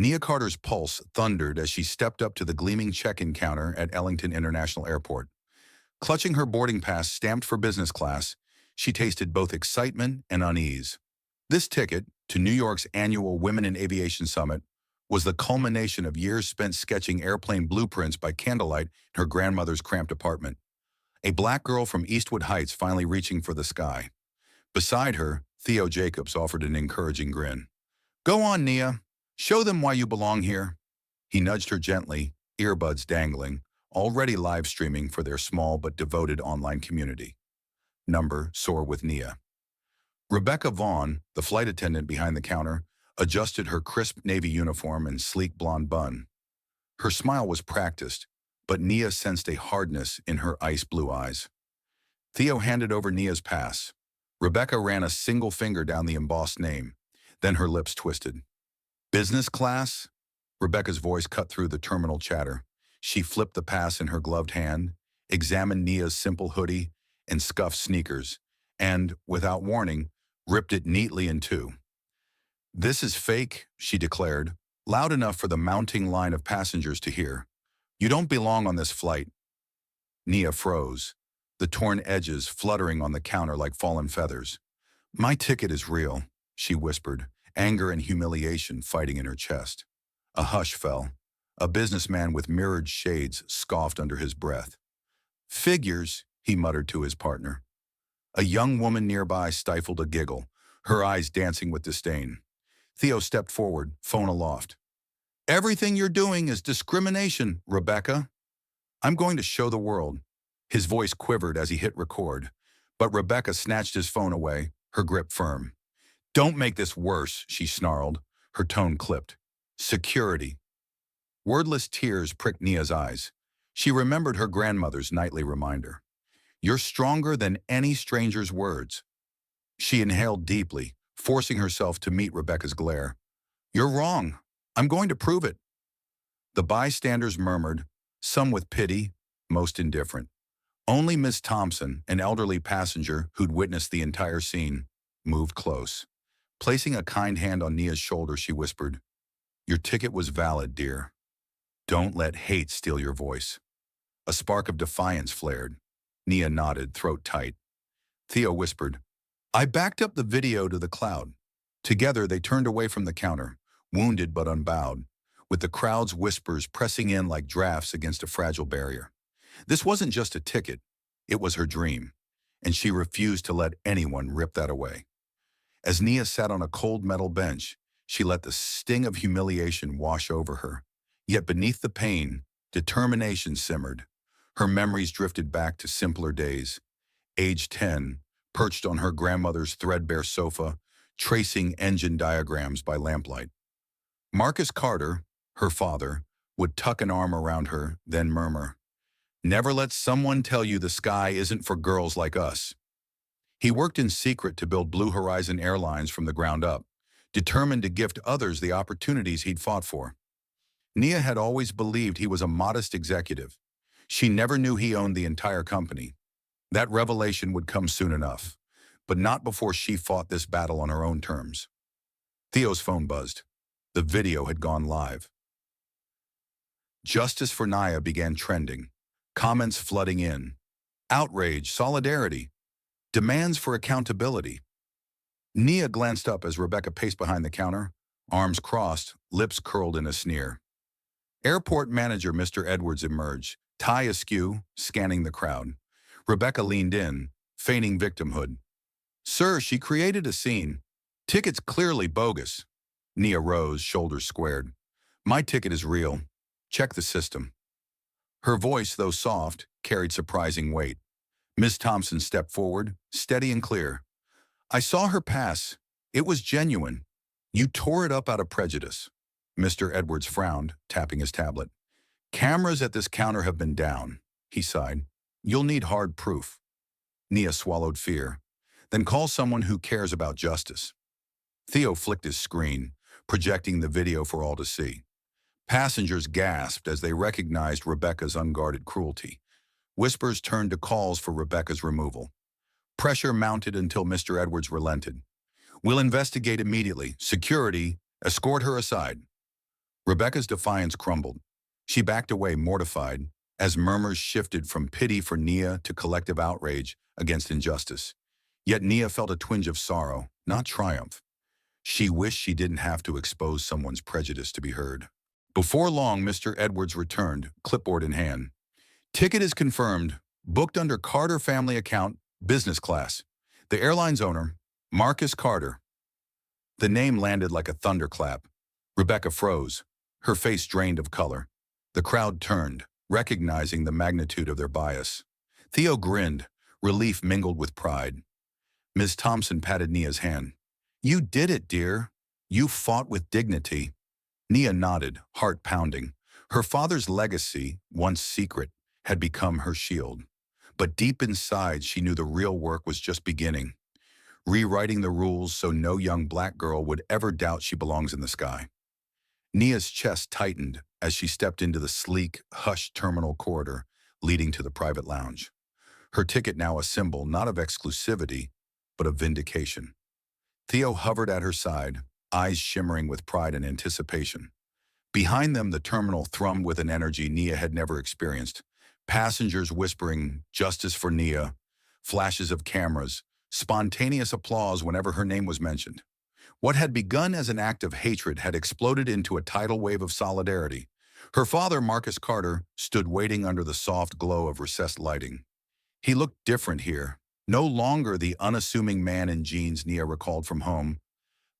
Nia Carter's pulse thundered as she stepped up to the gleaming check-in counter at Ellington International Airport. Clutching her boarding pass stamped for business class, she tasted both excitement and unease. This ticket, to New York's annual Women in Aviation Summit, was the culmination of years spent sketching airplane blueprints by candlelight in her grandmother's cramped apartment. A black girl from Eastwood Heights finally reaching for the sky. Beside her, Theo Jacobs offered an encouraging grin. "Go on, Nia. Show them why you belong here." He nudged her gently, earbuds dangling, already live streaming for their small but devoted online community. Number soar with Nia. Rebecca Vaughn, the flight attendant behind the counter, adjusted her crisp navy uniform and sleek blonde bun. Her smile was practiced, but Nia sensed a hardness in her ice blue eyes. Theo handed over Nia's pass. Rebecca ran a single finger down the embossed name. Then her lips twisted. "Business class?" Rebecca's voice cut through the terminal chatter. She flipped the pass in her gloved hand, examined Nia's simple hoodie and scuffed sneakers, and, without warning, ripped it neatly in two. "This is fake," she declared, loud enough for the mounting line of passengers to hear. "You don't belong on this flight." Nia froze, the torn edges fluttering on the counter like fallen feathers. "My ticket is real," she whispered, anger and humiliation fighting in her chest. A hush fell. A businessman with mirrored shades scoffed under his breath. "Figures," he muttered to his partner. A young woman nearby stifled a giggle, her eyes dancing with disdain. Theo stepped forward, phone aloft. "Everything you're doing is discrimination, Rebecca. I'm going to show the world." His voice quivered as he hit record, but Rebecca snatched his phone away, her grip firm. "Don't make this worse," she snarled, her tone clipped. "Security." Wordless tears pricked Nia's eyes. She remembered her grandmother's nightly reminder. "You're stronger than any stranger's words." She inhaled deeply, forcing herself to meet Rebecca's glare. "You're wrong. I'm going to prove it." The bystanders murmured, some with pity, most indifferent. Only Miss Thompson, an elderly passenger who'd witnessed the entire scene, moved close. Placing a kind hand on Nia's shoulder, she whispered, "Your ticket was valid, dear. Don't let hate steal your voice." A spark of defiance flared. Nia nodded, throat tight. Theo whispered, "I backed up the video to the cloud." Together they turned away from the counter, wounded but unbowed, with the crowd's whispers pressing in like drafts against a fragile barrier. This wasn't just a ticket, it was her dream, and she refused to let anyone rip that away. As Nia sat on a cold metal bench, she let the sting of humiliation wash over her. Yet beneath the pain, determination simmered. Her memories drifted back to simpler days. Age 10, perched on her grandmother's threadbare sofa, tracing engine diagrams by lamplight. Marcus Carter, her father, would tuck an arm around her, then murmur, "Never let someone tell you the sky isn't for girls like us." He worked in secret to build Blue Horizon Airlines from the ground up, determined to gift others the opportunities he'd fought for. Nia had always believed he was a modest executive. She never knew he owned the entire company. That revelation would come soon enough, but not before she fought this battle on her own terms. Theo's phone buzzed. The video had gone live. Justice for Nia began trending, comments flooding in. Outrage, solidarity, demands for accountability. Nia glanced up as Rebecca paced behind the counter, arms crossed, lips curled in a sneer. Airport manager Mr. Edwards emerged, tie askew, scanning the crowd. Rebecca leaned in, feigning victimhood. "Sir, she created a scene. Ticket's clearly bogus." Nia rose, shoulders squared. "My ticket is real. Check the system." Her voice, though soft, carried surprising weight. Miss Thompson stepped forward, steady and clear. "I saw her pass. It was genuine. You tore it up out of Prejudice." Mr. Edwards frowned, tapping his tablet. "Cameras at this counter have been down," he sighed. "You'll need hard proof." Nia swallowed fear. "Then call someone who cares about justice." Theo flicked his screen, projecting the video for all to see. Passengers gasped as they recognized Rebecca's unguarded cruelty. Whispers turned to calls for Rebecca's removal. Pressure mounted until Mr. Edwards relented. "We'll investigate immediately. Security, escort her aside." Rebecca's defiance crumbled. She backed away mortified as murmurs shifted from pity for Nia to collective outrage against injustice. Yet Nia felt a twinge of sorrow, not triumph. She wished she didn't have to expose someone's prejudice to be heard. Before long, Mr. Edwards returned, clipboard in hand. Ticket is confirmed. Booked under Carter family account, business class. The airline's owner, Marcus Carter. The name landed like a thunderclap. Rebecca froze, her face drained of color. The crowd turned, recognizing the magnitude of their bias. Theo grinned, relief mingled with pride. Ms. Thompson patted Nia's hand. You did it, dear. You fought with dignity. Nia nodded, heart pounding. Her father's legacy, once secret, had become her shield. But deep inside, she knew the real work was just beginning. Rewriting the rules so no young black girl would ever doubt she belongs in the sky. Nia's chest tightened as she stepped into the sleek, hushed terminal corridor leading to the private lounge. Her ticket now a symbol not of exclusivity, but of vindication. Theo hovered at her side, eyes shimmering with pride and anticipation. Behind them, the terminal thrummed with an energy Nia had never experienced. Passengers whispering, "Justice for Nia," flashes of cameras, spontaneous applause whenever her name was mentioned. What had begun as an act of hatred had exploded into a tidal wave of solidarity. Her father, Marcus Carter, stood waiting under the soft glow of recessed lighting. He looked different here, no longer the unassuming man in jeans Nia recalled from home,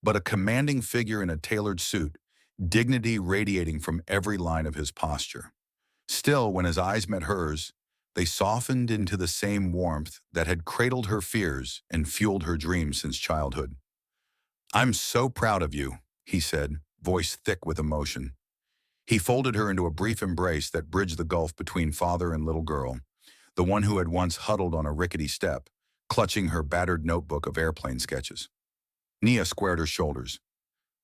but a commanding figure in a tailored suit, dignity radiating from every line of his posture. Still, when his eyes met hers, they softened into the same warmth that had cradled her fears and fueled her dreams since childhood. "I'm so proud of you," he said, voice thick with emotion. He folded her into a brief embrace that bridged the gulf between father and little girl, the one who had once huddled on a rickety step, clutching her battered notebook of airplane sketches. Nia squared her shoulders.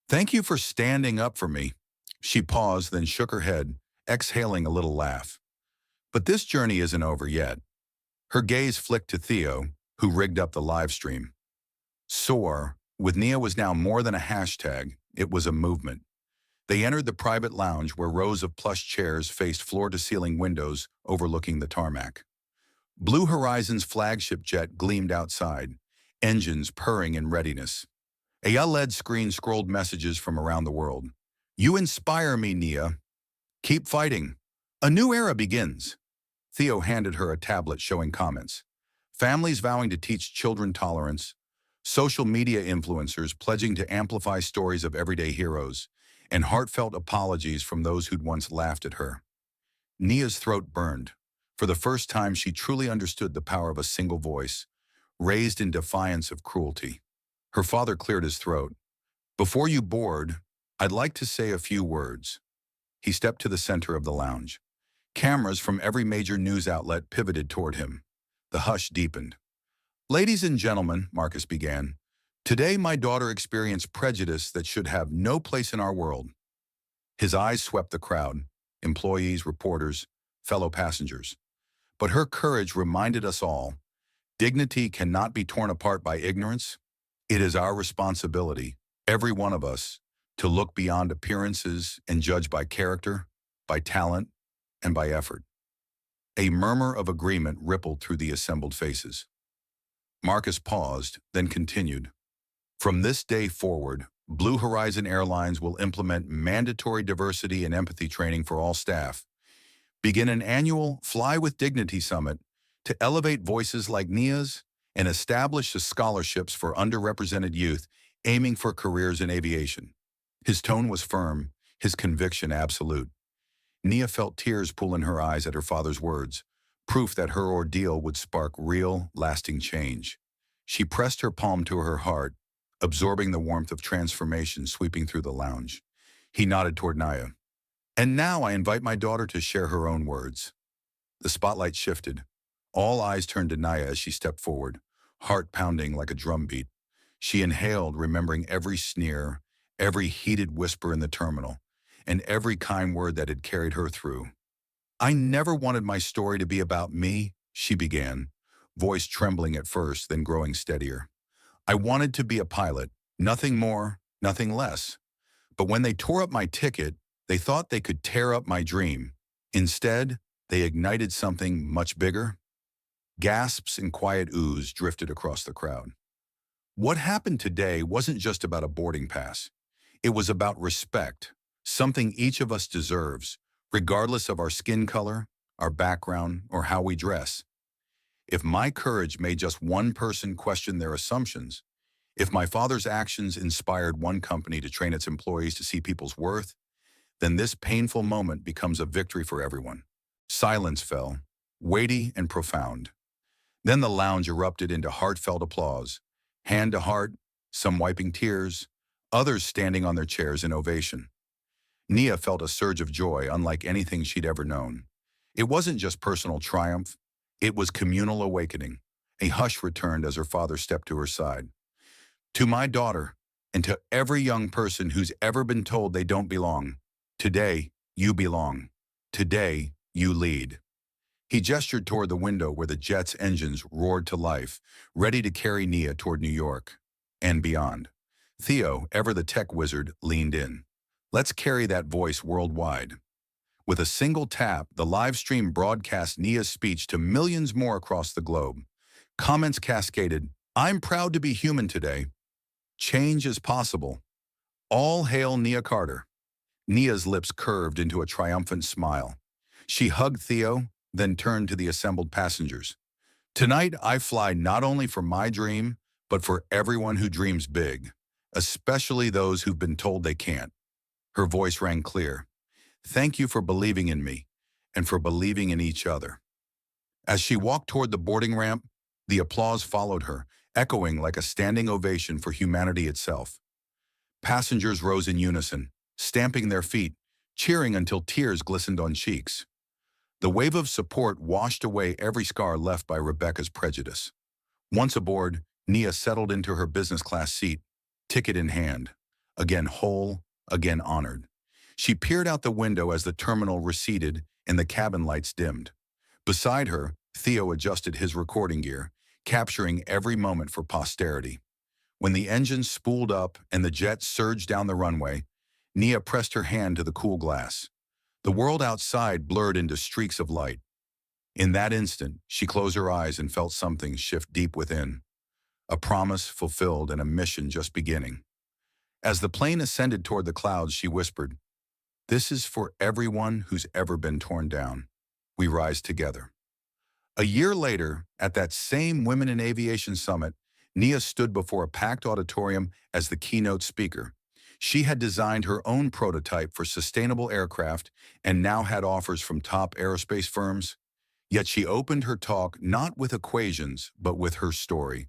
"Thank you for standing up for me." She paused, then shook her head, exhaling a little laugh. "But this journey isn't over yet." Her gaze flicked to Theo, who rigged up the live stream. SOAR, with Nia, was now more than a hashtag, it was a movement. They entered the private lounge where rows of plush chairs faced floor-to-ceiling windows overlooking the tarmac. Blue Horizon's flagship jet gleamed outside, engines purring in readiness. A LED screen scrolled messages from around the world. "You inspire me, Nia. Keep fighting. A new era begins." Theo handed her a tablet showing comments. Families vowing to teach children tolerance, social media influencers pledging to amplify stories of everyday heroes, and heartfelt apologies from those who'd once laughed at her. Nia's throat burned. For the first time, she truly understood the power of a single voice, raised in defiance of cruelty. Her father cleared his throat. "Before you board, I'd like to say a few words." He stepped to the center of the lounge. Cameras from every major news outlet pivoted toward him. The hush deepened. "Ladies and gentlemen," Marcus began, "today my daughter experienced prejudice that should have no place in our world." His eyes swept the crowd, employees, reporters, fellow passengers. But her courage reminded us all, dignity cannot be torn apart by ignorance. It is our responsibility, every one of us, to look beyond appearances and judge by character, by talent, and by effort. A murmur of agreement rippled through the assembled faces. Marcus paused, then continued. "From this day forward, Blue Horizon Airlines will implement mandatory diversity and empathy training for all staff, begin an annual Fly with Dignity Summit to elevate voices like Nia's, and establish the scholarships for underrepresented youth aiming for careers in aviation." His tone was firm, his conviction absolute. Nia felt tears pool in her eyes at her father's words, proof that her ordeal would spark real, lasting change. She pressed her palm to her heart, absorbing the warmth of transformation sweeping through the lounge. He nodded toward Nia. "And now I invite my daughter to share her own words." The spotlight shifted. All eyes turned to Nia as she stepped forward, heart pounding like a drumbeat. She inhaled, remembering every sneer, every heated whisper in the terminal, and every kind word that had carried her through. "I never wanted my story to be about me," she began, voice trembling at first, then growing steadier. "I wanted to be a pilot, nothing more, nothing less. But when they tore up my ticket, They thought they could tear up my dream. Instead, they ignited something much bigger. Gasps and quiet oohs drifted across the crowd. What happened today wasn't just about a boarding pass. It was about respect, something each of us deserves, regardless of our skin color, our background, or how we dress. If my courage made just one person question their assumptions, if my father's actions inspired one company to train its employees to see people's worth, then this painful moment becomes a victory for everyone. Silence fell, weighty and profound. Then the lounge erupted into heartfelt applause, hand to heart, some wiping tears, others standing on their chairs in ovation. Nia felt a surge of joy unlike anything she'd ever known. It wasn't just personal triumph, it was communal awakening. A hush returned as her father stepped to her side. To my daughter, and to every young person who's ever been told they don't belong, today, you belong. Today, you lead. He gestured toward the window where the jet's engines roared to life, ready to carry Nia toward New York and beyond. Theo, ever the tech wizard, leaned in. Let's carry that voice worldwide. With a single tap, the live stream broadcast Nia's speech to millions more across the globe. Comments cascaded, "I'm proud to be human today. Change is possible. All hail Nia Carter." Nia's lips curved into a triumphant smile. She hugged Theo, then turned to the assembled passengers. "Tonight, I fly not only for my dream, but for everyone who dreams big, especially those who've been told they can't." Her voice rang clear. "Thank you for believing in me, and for believing in each other." As she walked toward the boarding ramp, the applause followed her, echoing like a standing ovation for humanity itself. Passengers rose in unison, stamping their feet, cheering until tears glistened on cheeks. The wave of support washed away every scar left by Rebecca's prejudice. Once aboard, Nia settled into her business class seat, ticket in hand, again whole, again honored. She peered out the window as the terminal receded and the cabin lights dimmed. Beside her, Theo adjusted his recording gear, capturing every moment for posterity. When the engines spooled up and the jet surged down the runway, Nia pressed her hand to the cool glass. The world outside blurred into streaks of light. In that instant, she closed her eyes and felt something shift deep within. A promise fulfilled and a mission just beginning. As the plane ascended toward the clouds, she whispered, "This is for everyone who's ever been torn down. We rise together." A year later, at that same Women in Aviation Summit, Nia stood before a packed auditorium as the keynote speaker. She had designed her own prototype for sustainable aircraft and now had offers from top aerospace firms. Yet she opened her talk not with equations, but with her story.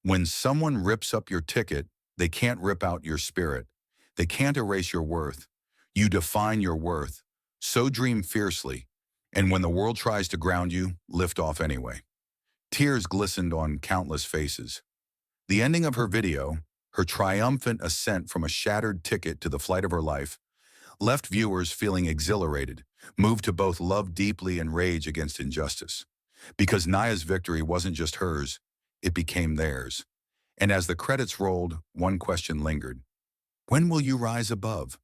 When someone rips up your ticket, they can't rip out your spirit. They can't erase your worth. You define your worth. So dream fiercely. And when the world tries to ground you, lift off anyway. Tears glistened on countless faces. The ending of her video, her triumphant ascent from a shattered ticket to the flight of her life, left viewers feeling exhilarated, moved to both love deeply and rage against injustice. Because Nia's victory wasn't just hers, it became theirs. And as the credits rolled, one question lingered. When will you rise above?